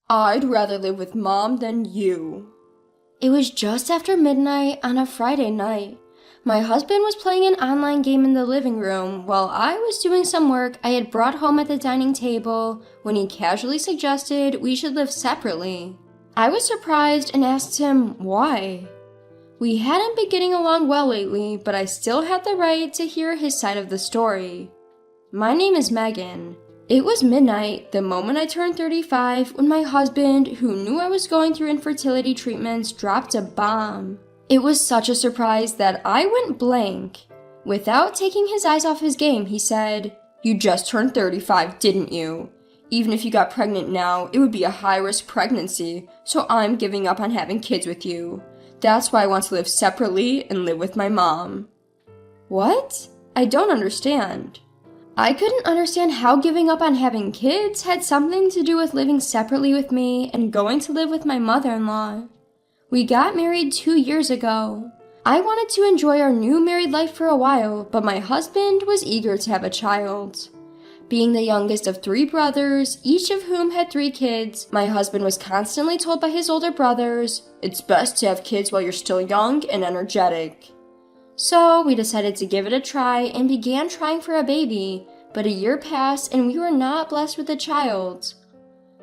I'd rather live with Mom than you. It was just after midnight on a Friday night. My husband was playing an online game in the living room while I was doing some work I had brought home at the dining table when he casually suggested we should live separately. I was surprised and asked him why. We hadn't been getting along well lately, but I still had the right to hear his side of the story. My name is Megan. It was midnight, the moment I turned 35, when my husband, who knew I was going through infertility treatments, dropped a bomb. It was such a surprise that I went blank. Without taking his eyes off his game, he said, "You just turned 35, didn't you? Even if you got pregnant now, it would be a high-risk pregnancy, so I'm giving up on having kids with you. That's why I want to live separately and live with my mom." What? I don't understand. I couldn't understand how giving up on having kids had something to do with living separately with me and going to live with my mother-in-law. We got married 2 years ago. I wanted to enjoy our new married life for a while, but my husband was eager to have a child. Being the youngest of 3 brothers, each of whom had 3 kids, my husband was constantly told by his older brothers, "It's best to have kids while you're still young and energetic." So we decided to give it a try and began trying for a baby, but a year passed and we were not blessed with a child.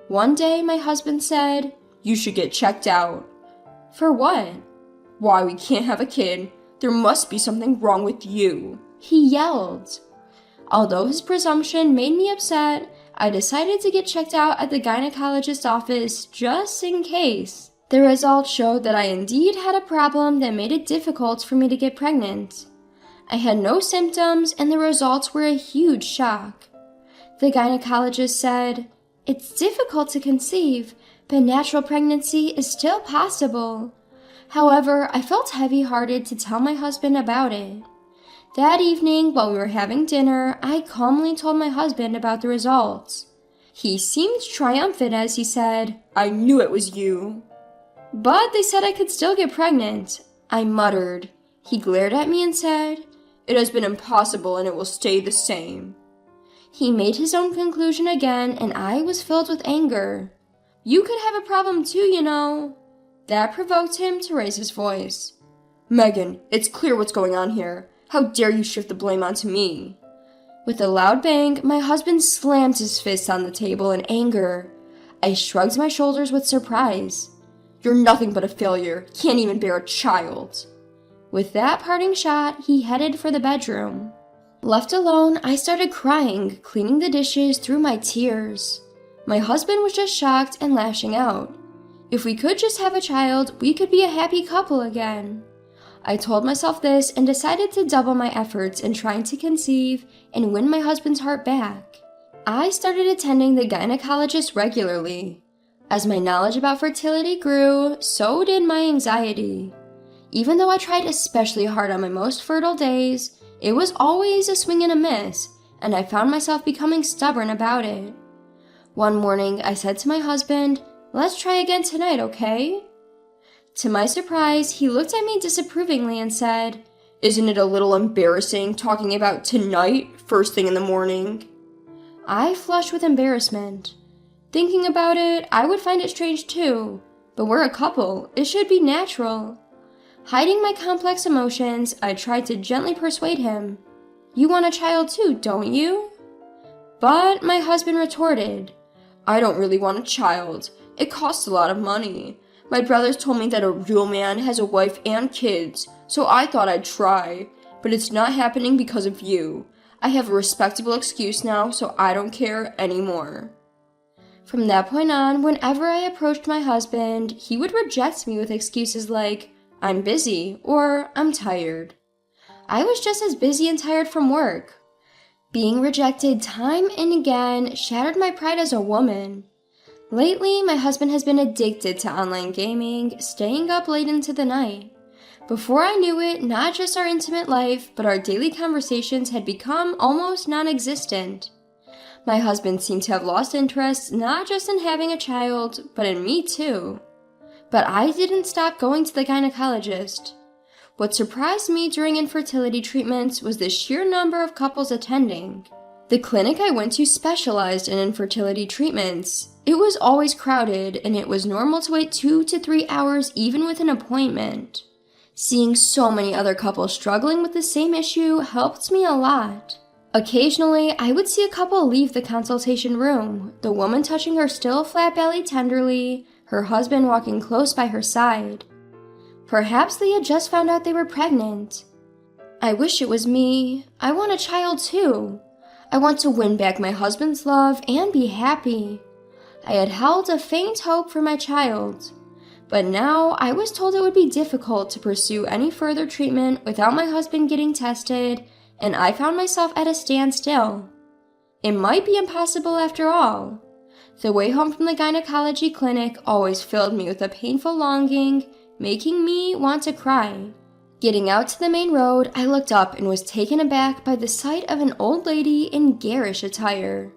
One day my husband said, "You should get checked out." "For what?" "Why, we can't have a kid. There must be something wrong with you," he yelled. Although his presumption made me upset, I decided to get checked out at the gynecologist's office just in case. The results showed that I indeed had a problem that made it difficult for me to get pregnant. I had no symptoms and the results were a huge shock. The gynecologist said, "It's difficult to conceive, but natural pregnancy is still possible." However, I felt heavy-hearted to tell my husband about it. That evening, while we were having dinner, I calmly told my husband about the results. He seemed triumphant as he said, "I knew it was you." "But they said I could still get pregnant," I muttered. He glared at me and said, "It has been impossible and it will stay the same." He made his own conclusion again and I was filled with anger. "You could have a problem too, you know." That provoked him to raise his voice. "Megan, it's clear what's going on here. How dare you shift the blame onto me?" With a loud bang, my husband slammed his fist on the table in anger. I shrugged my shoulders with surprise. "You're nothing but a failure. Can't even bear a child." With that parting shot, he headed for the bedroom. Left alone, I started crying, cleaning the dishes through my tears. My husband was just shocked and lashing out. If we could just have a child, we could be a happy couple again. I told myself this and decided to double my efforts in trying to conceive and win my husband's heart back. I started attending the gynecologist regularly. As my knowledge about fertility grew, so did my anxiety. Even though I tried especially hard on my most fertile days, it was always a swing and a miss, and I found myself becoming stubborn about it. One morning, I said to my husband, "Let's try again tonight, okay?" To my surprise, he looked at me disapprovingly and said, "Isn't it a little embarrassing talking about tonight, first thing in the morning?" I flushed with embarrassment. Thinking about it, I would find it strange too, but we're a couple, it should be natural. Hiding my complex emotions, I tried to gently persuade him. "You want a child too, don't you?" But my husband retorted, "I don't really want a child. It costs a lot of money. My brothers told me that a real man has a wife and kids, so I thought I'd try. But it's not happening because of you. I have a respectable excuse now, so I don't care anymore." From that point on, whenever I approached my husband, he would reject me with excuses like, "I'm busy," or "I'm tired." I was just as busy and tired from work. Being rejected time and again shattered my pride as a woman. Lately, my husband has been addicted to online gaming, staying up late into the night. Before I knew it, not just our intimate life, but our daily conversations had become almost non-existent. My husband seemed to have lost interest not just in having a child, but in me too. But I didn't stop going to the gynecologist. What surprised me during infertility treatments was the sheer number of couples attending. The clinic I went to specialized in infertility treatments. It was always crowded, and it was normal to wait 2 to 3 hours even with an appointment. Seeing so many other couples struggling with the same issue helped me a lot. Occasionally, I would see a couple leave the consultation room, the woman touching her still flat belly tenderly, her husband walking close by her side. Perhaps they had just found out they were pregnant. I wish it was me. I want a child too. I want to win back my husband's love and be happy. I had held a faint hope for my child. But now I was told it would be difficult to pursue any further treatment without my husband getting tested, and I found myself at a standstill. It might be impossible after all. The way home from the gynecology clinic always filled me with a painful longing, making me want to cry. Getting out to the main road, I looked up and was taken aback by the sight of an old lady in garish attire.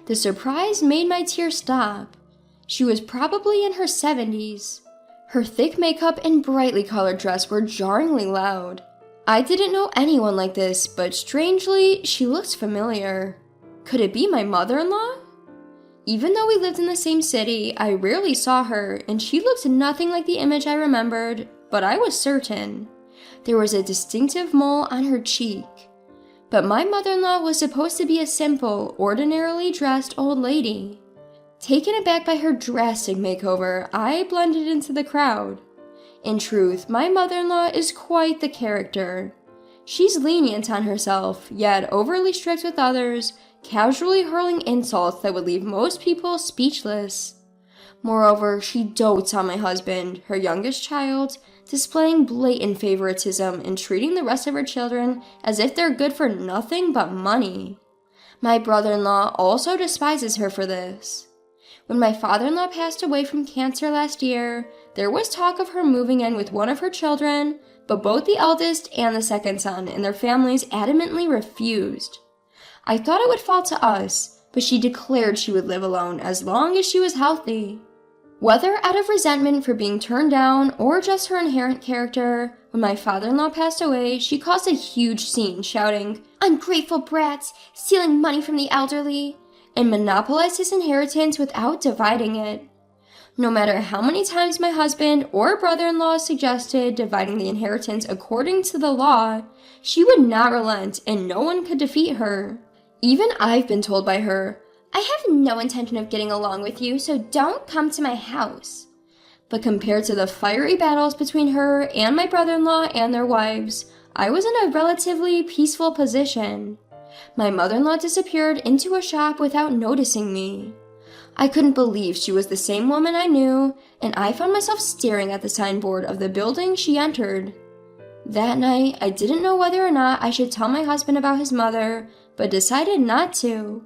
The surprise made my tears stop. She was probably in her 70s. Her thick makeup and brightly colored dress were jarringly loud. I didn't know anyone like this, but strangely, she looked familiar. Could it be my mother-in-law? Even though we lived in the same city, I rarely saw her, and she looked nothing like the image I remembered, but I was certain. There was a distinctive mole on her cheek. But my mother-in-law was supposed to be a simple, ordinarily dressed old lady. Taken aback by her drastic makeover, I blended into the crowd. In truth, my mother-in-law is quite the character. She's lenient on herself, yet overly strict with others, casually hurling insults that would leave most people speechless. Moreover, she dotes on my husband, her youngest child, displaying blatant favoritism and treating the rest of her children as if they're good for nothing but money. My brother-in-law also despises her for this. When my father-in-law passed away from cancer last year, there was talk of her moving in with one of her children, but both the eldest and the second son and their families adamantly refused. I thought it would fall to us, but she declared she would live alone as long as she was healthy. Whether out of resentment for being turned down or just her inherent character, when my father-in-law passed away, she caused a huge scene, shouting, "Ungrateful brats, stealing money from the elderly," and monopolized his inheritance without dividing it. No matter how many times my husband or brother-in-law suggested dividing the inheritance according to the law, she would not relent and no one could defeat her. Even I've been told by her, "I have no intention of getting along with you, so don't come to my house." But compared to the fiery battles between her and my brother-in-law and their wives, I was in a relatively peaceful position. My mother-in-law disappeared into a shop without noticing me. I couldn't believe she was the same woman I knew, and I found myself staring at the signboard of the building she entered. That night, I didn't know whether or not I should tell my husband about his mother, but decided not to.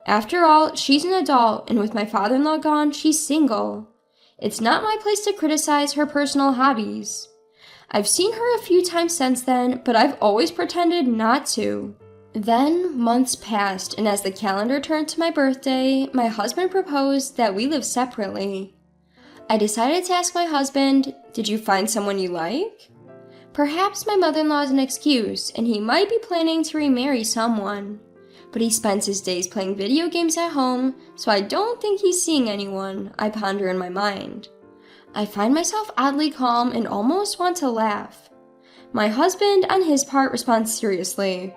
After all, she's an adult, and with my father-in-law gone, she's single. It's not my place to criticize her personal hobbies. I've seen her a few times since then, but I've always pretended not to. Then months passed, and as the calendar turned to my birthday, my husband proposed that we live separately. I decided to ask my husband, "Did you find someone you like?" Perhaps my mother-in-law is an excuse, and he might be planning to remarry someone. But he spends his days playing video games at home, so I don't think he's seeing anyone, I ponder in my mind. I find myself oddly calm and almost want to laugh. My husband, on his part, responds seriously.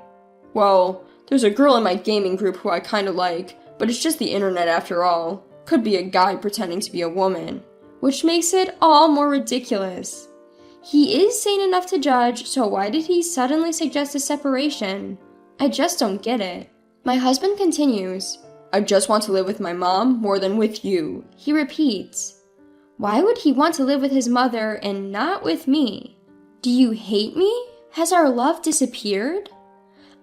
"Well, there's a girl in my gaming group who I kinda like, but it's just the internet after all. Could be a guy pretending to be a woman," which makes it all more ridiculous. He is sane enough to judge, so why did he suddenly suggest a separation? I just don't get it. My husband continues, "I just want to live with my mom more than with you." He repeats, "Why would he want to live with his mother and not with me? Do you hate me? Has our love disappeared?"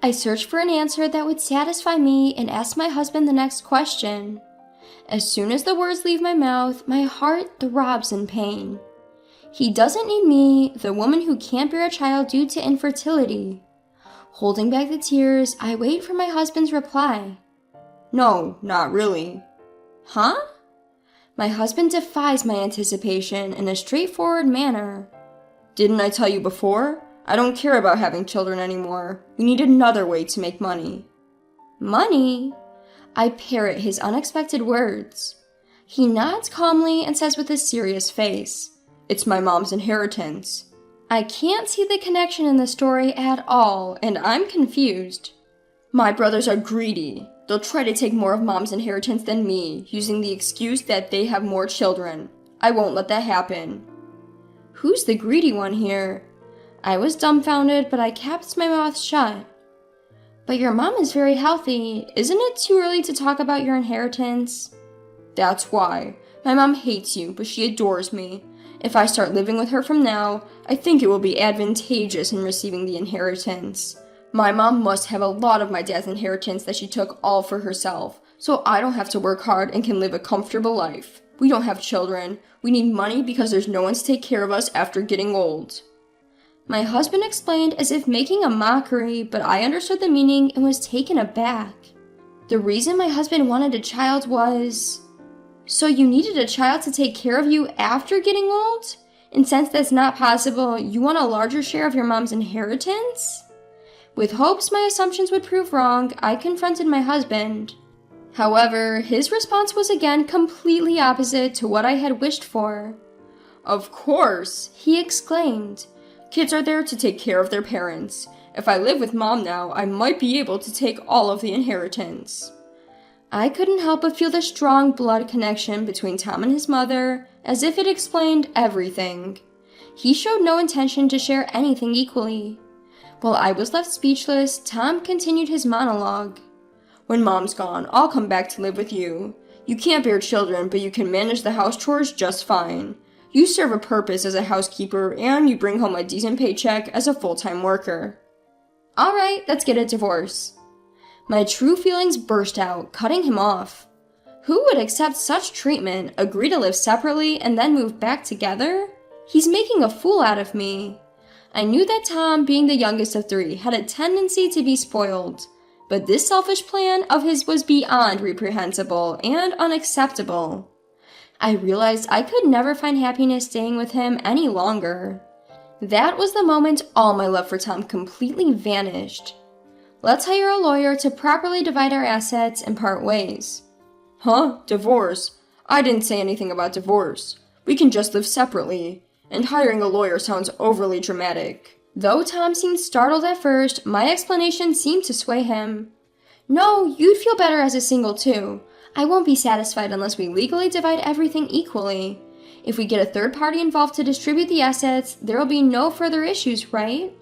I search for an answer that would satisfy me and ask my husband the next question. As soon as the words leave my mouth, my heart throbs in pain. He doesn't need me, the woman who can't bear a child due to infertility. Holding back the tears, I wait for my husband's reply. "No, not really." "Huh?" My husband defies my anticipation in a straightforward manner. "Didn't I tell you before? I don't care about having children anymore. We need another way to make money." Money? I parrot his unexpected words. He nods calmly and says with a serious face, "It's my mom's inheritance." I can't see the connection in the story at all, and I'm confused. "My brothers are greedy. They'll try to take more of mom's inheritance than me, using the excuse that they have more children. I won't let that happen." Who's the greedy one here? I was dumbfounded, but I kept my mouth shut. But your mom is very healthy. Isn't it too early to talk about your inheritance? That's why. My mom hates you, but she adores me. If I start living with her from now, I think it will be advantageous in receiving the inheritance. My mom must have a lot of my dad's inheritance that she took all for herself, so I don't have to work hard and can live a comfortable life. We don't have children. We need money because there's no one to take care of us after getting old. My husband explained as if making a mockery, but I understood the meaning and was taken aback. The reason my husband wanted a child was... So you needed a child to take care of you after getting old? And since that's not possible, you want a larger share of your mom's inheritance? With hopes my assumptions would prove wrong, I confronted my husband. However, his response was again completely opposite to what I had wished for. "Of course," he exclaimed. "Kids are there to take care of their parents. If I live with mom now, I might be able to take all of the inheritance." I couldn't help but feel the strong blood connection between Tom and his mother, as if it explained everything. He showed no intention to share anything equally. While I was left speechless, Tom continued his monologue. "When mom's gone, I'll come back to live with you. You can't bear children, but you can manage the house chores just fine. You serve a purpose as a housekeeper, and you bring home a decent paycheck as a full-time worker." All right, let's get a divorce. My true feelings burst out, cutting him off. Who would accept such treatment, agree to live separately, and then move back together? He's making a fool out of me. I knew that Tom, being the youngest of three, had a tendency to be spoiled, but this selfish plan of his was beyond reprehensible and unacceptable. I realized I could never find happiness staying with him any longer. That was the moment all my love for Tom completely vanished. Let's hire a lawyer to properly divide our assets and part ways. Huh? Divorce? I didn't say anything about divorce. We can just live separately. And hiring a lawyer sounds overly dramatic. Though Tom seemed startled at first, my explanation seemed to sway him. No, you'd feel better as a single too. I won't be satisfied unless we legally divide everything equally. If we get a third party involved to distribute the assets, there will be no further issues, right?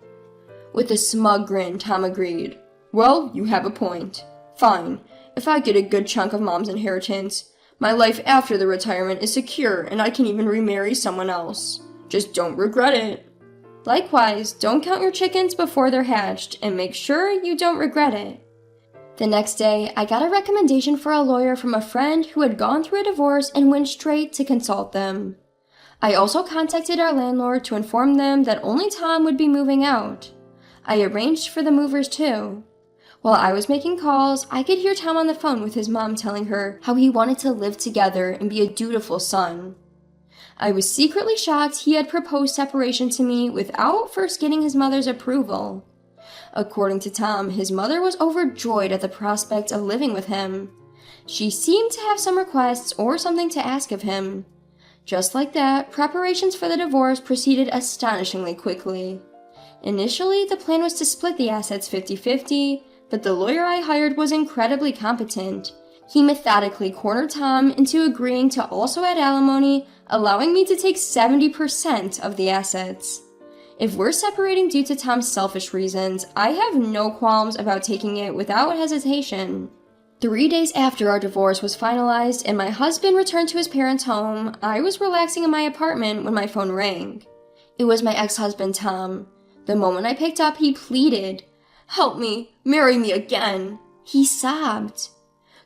With a smug grin, Tom agreed. Well, you have a point. Fine. If I get a good chunk of mom's inheritance, my life after the retirement is secure and I can even remarry someone else. Just don't regret it. Likewise, don't count your chickens before they're hatched and make sure you don't regret it. The next day, I got a recommendation for a lawyer from a friend who had gone through a divorce and went straight to consult them. I also contacted our landlord to inform them that only Tom would be moving out. I arranged for the movers too. While I was making calls, I could hear Tom on the phone with his mom telling her how he wanted to live together and be a dutiful son. I was secretly shocked he had proposed separation to me without first getting his mother's approval. According to Tom, his mother was overjoyed at the prospect of living with him. She seemed to have some requests or something to ask of him. Just like that, preparations for the divorce proceeded astonishingly quickly. Initially, the plan was to split the assets 50-50, but the lawyer I hired was incredibly competent. He methodically cornered Tom into agreeing to also add alimony, allowing me to take 70% of the assets. If we're separating due to Tom's selfish reasons, I have no qualms about taking it without hesitation. 3 days after our divorce was finalized and my husband returned to his parents' home, I was relaxing in my apartment when my phone rang. It was my ex-husband, Tom. The moment I picked up, he pleaded, "Help me, marry me again." He sobbed.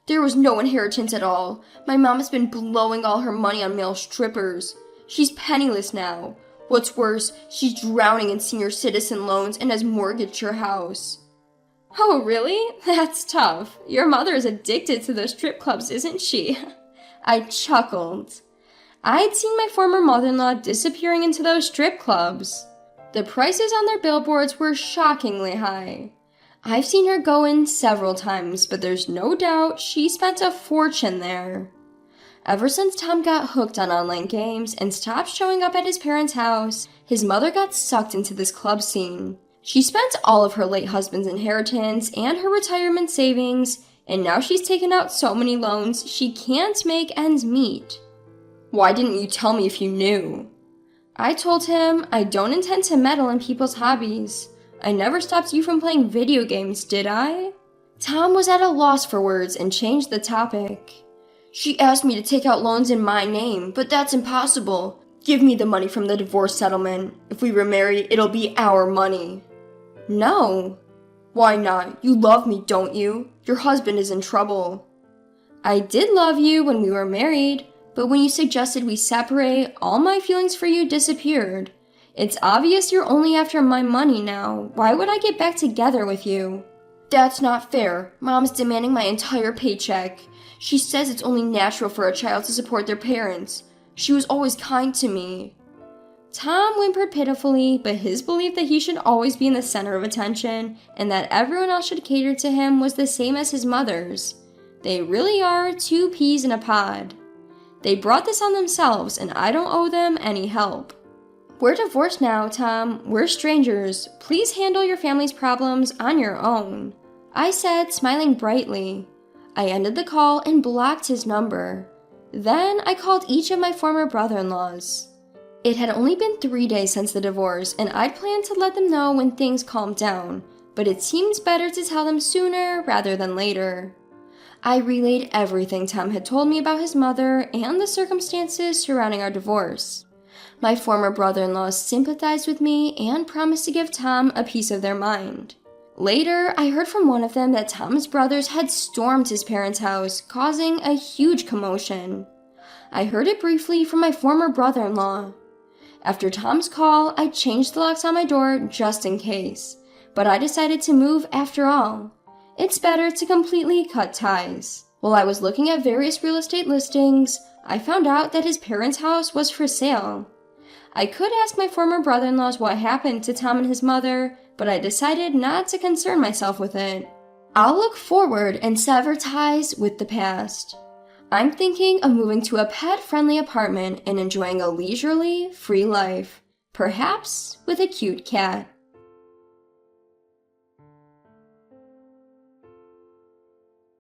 "There was no inheritance at all. My mom has been blowing all her money on male strippers. She's penniless now. What's worse, she's drowning in senior citizen loans and has mortgaged her house." "Oh, really? That's tough. Your mother is addicted to those strip clubs, isn't she?" I chuckled. I'd seen my former mother-in-law disappearing into those strip clubs. The prices on their billboards were shockingly high. I've seen her go in several times, but there's no doubt she spent a fortune there. Ever since Tom got hooked on online games and stopped showing up at his parents' house, his mother got sucked into this club scene. She spent all of her late husband's inheritance and her retirement savings, and now she's taken out so many loans she can't make ends meet. Why didn't you tell me if you knew? I told him I don't intend to meddle in people's hobbies. I never stopped you from playing video games, did I? Tom was at a loss for words and changed the topic. She asked me to take out loans in my name, but that's impossible. Give me the money from the divorce settlement. If we were married, it'll be our money. No. Why not? You love me, don't you? Your husband is in trouble. I did love you when we were married, but when you suggested we separate, all my feelings for you disappeared. It's obvious you're only after my money now. Why would I get back together with you? That's not fair. Mom's demanding my entire paycheck. She says it's only natural for a child to support their parents. She was always kind to me. Tom whimpered pitifully, but his belief that he should always be in the center of attention and that everyone else should cater to him was the same as his mother's. They really are two peas in a pod. They brought this on themselves, and I don't owe them any help. We're divorced now, Tom. We're strangers. Please handle your family's problems on your own, I said, smiling brightly. I ended the call and blocked his number. Then I called each of my former brother-in-laws. It had only been 3 days since the divorce, and I'd planned to let them know when things calmed down, but it seemed better to tell them sooner rather than later. I relayed everything Tom had told me about his mother and the circumstances surrounding our divorce. My former brother-in-laws sympathized with me and promised to give Tom a piece of their mind. Later, I heard from one of them that Tom's brothers had stormed his parents' house, causing a huge commotion. I heard it briefly from my former brother-in-law. After Tom's call, I changed the locks on my door just in case, but I decided to move after all. It's better to completely cut ties. While I was looking at various real estate listings, I found out that his parents' house was for sale. I could ask my former brother-in-laws what happened to Tom and his mother, but I decided not to concern myself with it. I'll look forward and sever ties with the past. I'm thinking of moving to a pet-friendly apartment and enjoying a leisurely, free life, perhaps with a cute cat.